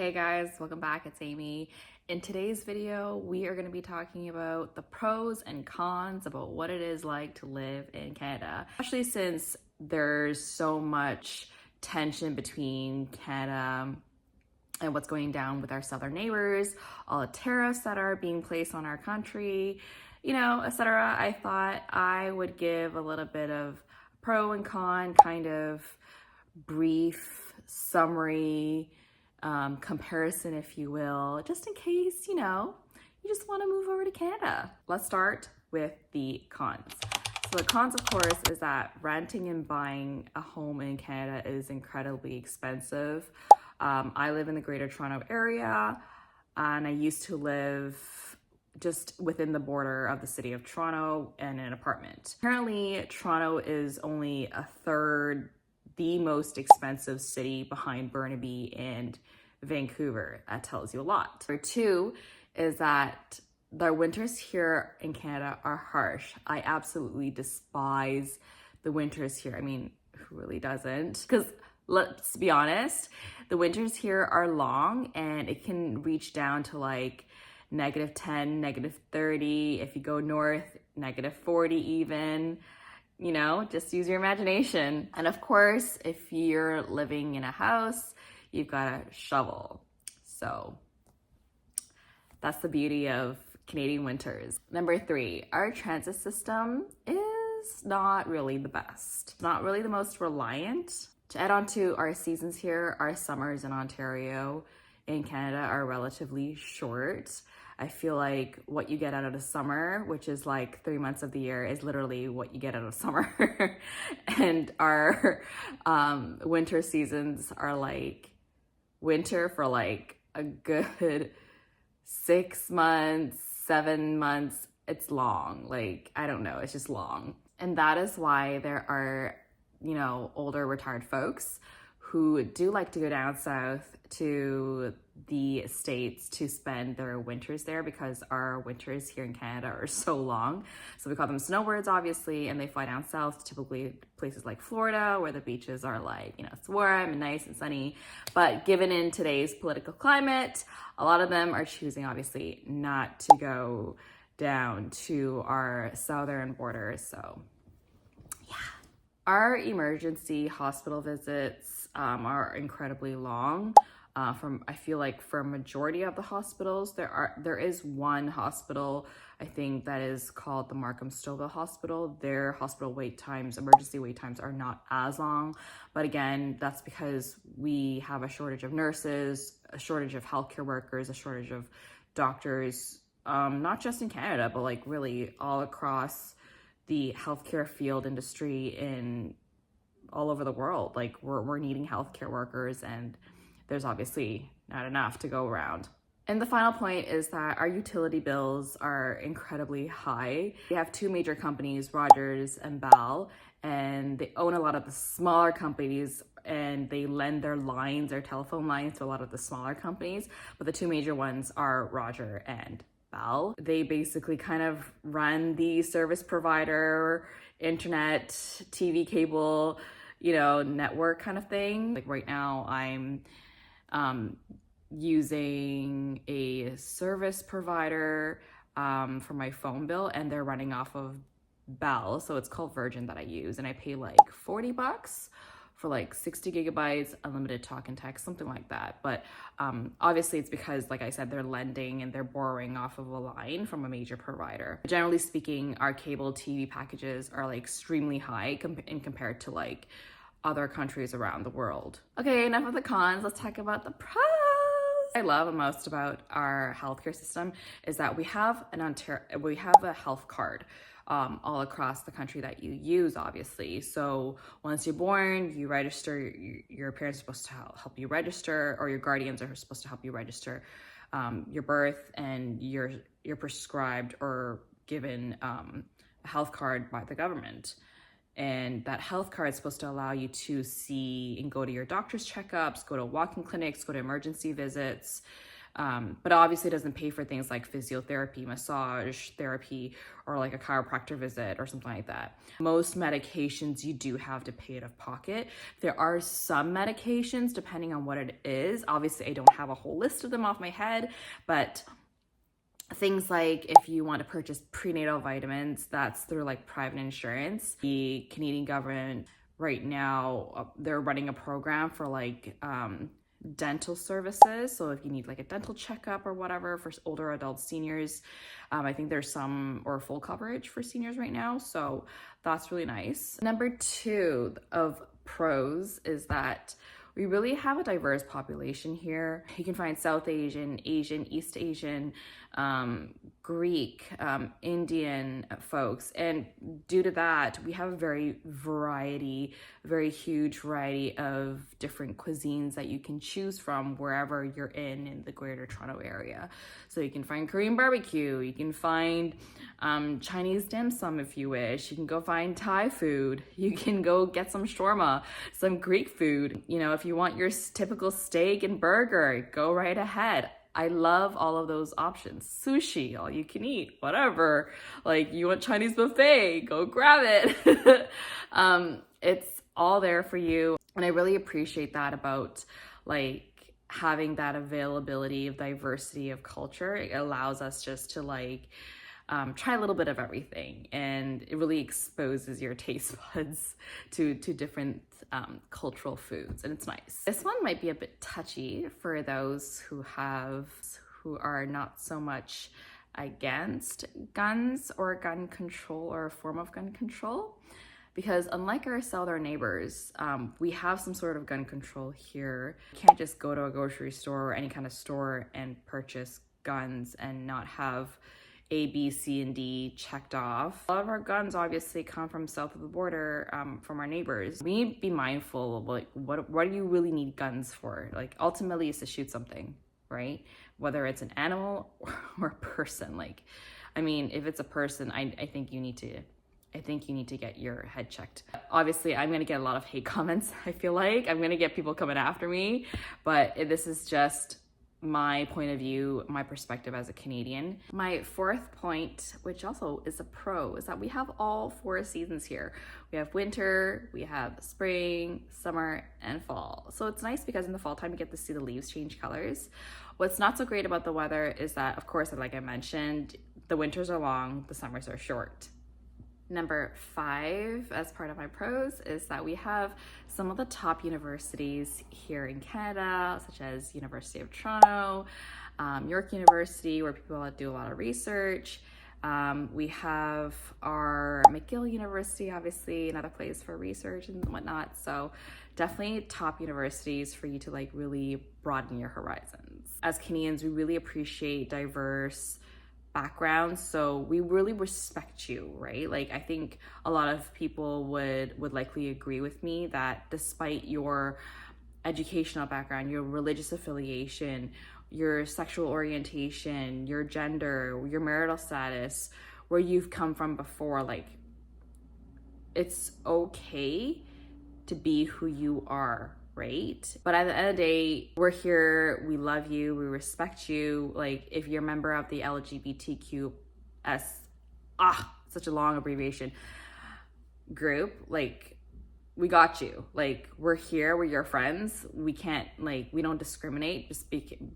Hey guys, welcome back. It's Amy. In today's video, we are going to be talking about the pros and cons about what it is like to live in Canada, especially since there's so much tension between Canada and what's going down with our southern neighbors, all the tariffs that are being placed on our country, etc. I thought I would give a little bit of pro and con kind of brief summary comparison, if you will, just in case, you just want to move over to Canada. Let's start with the cons. So the cons, of course, is that renting and buying a home in Canada is incredibly expensive. I live in the Greater Toronto area, and I used to live just within the border of the city of Toronto in an apartment. Currently, Toronto is only a third the most expensive city behind Burnaby and Vancouver. That tells you a lot. Number two is that the winters here in Canada are harsh. I absolutely despise the winters here. I mean, who really doesn't? Because let's be honest, the winters here are long and it can reach down to like -10, -30. If you go north, -40 even. Just use your imagination. And of course, if you're living in a house, you've got a shovel. So that's the beauty of Canadian winters. Number three, our transit system is not really the best. Not really the most reliant. To add on to our seasons here, our summers in Ontario in Canada are relatively short. I feel like what you get out of the summer, which is like 3 months of the year, is literally what you get out of summer. And our winter seasons are like winter for like a good 6 months, 7 months. It's long. Like, I don't know, it's just long. And that is why there are, older retired folks who do like to go down south to the States to spend their winters there, because our winters here in Canada are so long. So we call them snowbirds, obviously, and they fly down south, typically places like Florida, where the beaches are like, it's warm and nice and sunny. But given in today's political climate, a lot of them are choosing, obviously, not to go down to our southern border. So our emergency hospital visits are incredibly long. I feel like for a majority of the hospitals, there is one hospital, I think, that is called the Markham Stouffville Hospital. Their hospital wait times, emergency wait times, are not as long. But again, that's because we have a shortage of nurses, a shortage of healthcare workers, a shortage of doctors, not just in Canada, but like really all across the healthcare field industry in all over the world. Like we're needing healthcare workers, and there's obviously not enough to go around. And the final point is that our utility bills are incredibly high. We have two major companies, Rogers and Bell, and they own a lot of the smaller companies, and they lend their lines, their telephone lines, to a lot of the smaller companies. But the two major ones are Rogers and Bell. They basically kind of run the service provider, internet, TV cable, network kind of thing. Like right now, I'm using a service provider for my phone bill, and they're running off of Bell. So it's called Virgin that I use, and I pay like $40 for like 60 gigabytes, unlimited talk and text, something like that. But obviously it's because, like I said, they're lending and they're borrowing off of a line from a major provider. Generally speaking, our cable TV packages are like extremely high compared to like other countries around the world. Okay, enough of the cons, let's talk about the pros. What I love most about our healthcare system is that we have a health card all across the country that you use, obviously. So once you're born, you register, your parents are supposed to help you register, or your guardians are supposed to help you register your birth, and you're prescribed or given a health card by the government. And that health card is supposed to allow you to see and go to your doctor's checkups, go to walk-in clinics, go to emergency visits, but obviously it doesn't pay for things like physiotherapy, massage therapy, or like a chiropractor visit or something like that. Most medications you do have to pay out of pocket. There are some medications depending on what it is. Obviously I don't have a whole list of them off my head, but things like if you want to purchase prenatal vitamins, that's through like private insurance. The Canadian government right now, they're running a program for like dental services. So if you need like a dental checkup or whatever for older adult seniors, I think there's some or full coverage for seniors right now. So that's really nice. Number 2 of pros is that we really have a diverse population here. You can find South Asian, Asian, East Asian, Greek, Indian folks. And due to that, we have a very huge variety of different cuisines that you can choose from wherever you're in the Greater Toronto area. So you can find Korean barbecue, you can find Chinese dim sum if you wish, you can go find Thai food, you can go get some shawarma, some Greek food. You know, if you want your typical steak and burger, go right ahead. I love all of those options. Sushi, all you can eat, whatever. Like you want Chinese buffet, go grab it. It's all there for you. And I really appreciate that about like having that availability of diversity of culture. It allows us just to like try a little bit of everything, and it really exposes your taste buds to different cultural foods, and it's nice. This one might be a bit touchy for those who are not so much against guns or gun control or a form of gun control, because unlike our southern neighbors, we have some sort of gun control here. You can't just go to a grocery store or any kind of store and purchase guns and not have A, B, C, and D checked off. A lot of our guns obviously come from south of the border, from our neighbors. We need to be mindful of like, what do you really need guns for? Like ultimately it's to shoot something, right? Whether it's an animal or a person. Like, I mean, if it's a person, I think you need to get your head checked. Obviously, I'm gonna get a lot of hate comments, I feel like. I'm gonna get people coming after me, but this is just my point of view, my perspective as a Canadian. My 4th point, which also is a pro, is that we have all 4 seasons here. We have winter, we have spring, summer, and fall. So it's nice because in the fall time you get to see the leaves change colors. What's not so great about the weather is that, of course, like I mentioned, the winters are long, the summers are short. Number 5, as part of my pros, is that we have some of the top universities here in Canada, such as University of Toronto, York University, where people do a lot of research. We have our McGill University, obviously, another place for research and whatnot. So definitely top universities for you to like really broaden your horizons. As Canadians, we really appreciate diverse backgrounds, so we really respect you, right? Like I think a lot of people would likely agree with me that despite your educational background, your religious affiliation, your sexual orientation, your gender, your marital status, where you've come from before, like it's okay to be who you are, right? But at the end of the day, we're here, we love you, we respect you. Like if you're a member of the LGBTQS, such a long abbreviation, group, like we got you. Like we're here, we're your friends. We can't, like, we don't discriminate just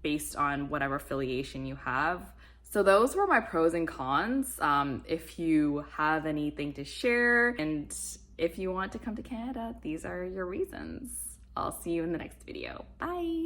based on whatever affiliation you have. So those were my pros and cons. If you have anything to share, and if you want to come to Canada, these are your reasons. I'll see you in the next video. Bye.